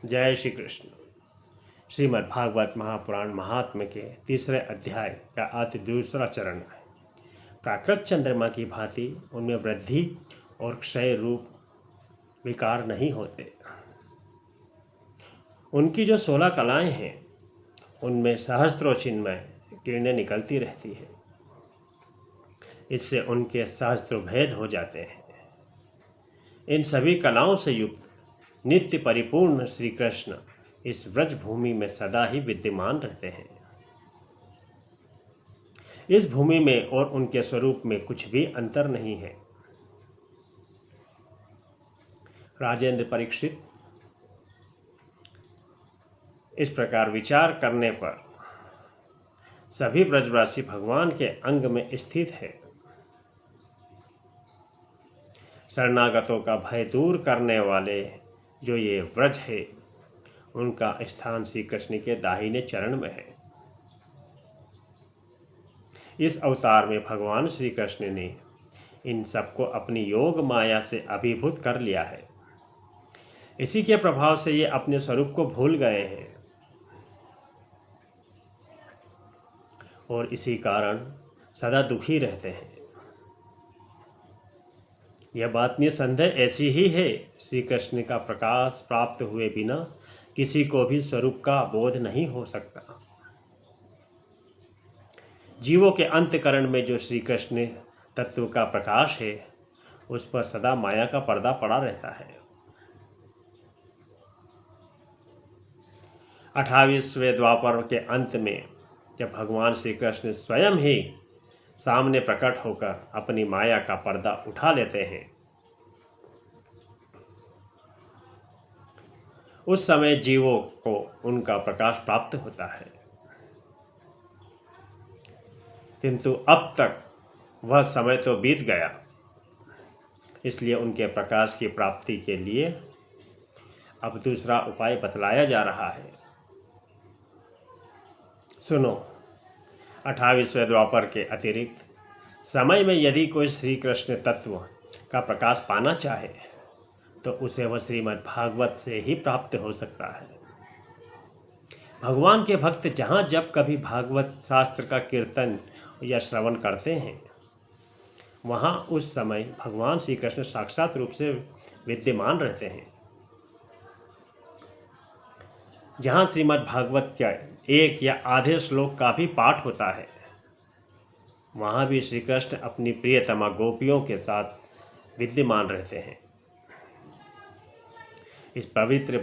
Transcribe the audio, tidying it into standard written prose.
जय श्री कृष्ण। श्रीमद् भागवत महापुराण महात्म्य के तीसरे अध्याय का अति दूसरा चरण है। प्राकृत चंद्रमा की भांति उनमें वृद्धि और क्षय रूप विकार नहीं होते। उनकी जो 16 कलाएं हैं उनमें सहस्त्रों चिन्मय किरणें निकलती रहती है। इससे उनके सहस्त्रों भेद हो जाते हैं। इन सभी कलाओं से युक्त नित्य परिपूर्ण श्री कृष्ण इस व्रज भूमि में सदा ही विद्यमान रहते हैं। इस भूमि में और उनके स्वरूप में कुछ भी अंतर नहीं है। राजेंद्र परीक्षित, इस प्रकार विचार करने पर सभी ब्रजवासी भगवान के अंग में स्थित है। शरणागतों का भय दूर करने वाले जो ये व्रज है उनका स्थान श्री कृष्ण के दाहिने चरण में है। इस अवतार में भगवान श्री कृष्ण ने इन सबको अपनी योग माया से अभिभूत कर लिया है। इसी के प्रभाव से ये अपने स्वरूप को भूल गए हैं और इसी कारण सदा दुखी रहते हैं। यह बात निसंदेह ऐसी ही है। श्री कृष्ण का प्रकाश प्राप्त हुए बिना किसी को भी स्वरूप का बोध नहीं हो सकता। जीवों के अंतकरण में जो श्री कृष्ण तत्व का प्रकाश है उस पर सदा माया का पर्दा पड़ा रहता है। 28वें द्वापर के अंत में जब भगवान श्री कृष्ण स्वयं ही सामने प्रकट होकर अपनी माया का पर्दा उठा लेते हैं, उस समय जीवों को उनका प्रकाश प्राप्त होता है। किंतु अब तक वह समय तो बीत गया, इसलिए उनके प्रकाश की प्राप्ति के लिए अब दूसरा उपाय बतलाया जा रहा है। सुनो, 28वें द्वापर के अतिरिक्त समय में यदि कोई श्री कृष्ण तत्व का प्रकाश पाना चाहे तो उसे वह श्रीमद् भागवत से ही प्राप्त हो सकता है। भगवान के भक्त जहाँ जब कभी भागवत शास्त्र का कीर्तन या श्रवण करते हैं वहाँ उस समय भगवान श्री कृष्ण साक्षात रूप से विद्यमान रहते हैं। जहाँ श्रीमद् भागवत का एक या आधे श्लोक का भी पाठ होता है वहाँ भी श्री कृष्ण अपनी प्रियतमा गोपियों के साथ विद्यमान रहते हैं। इस पवित्र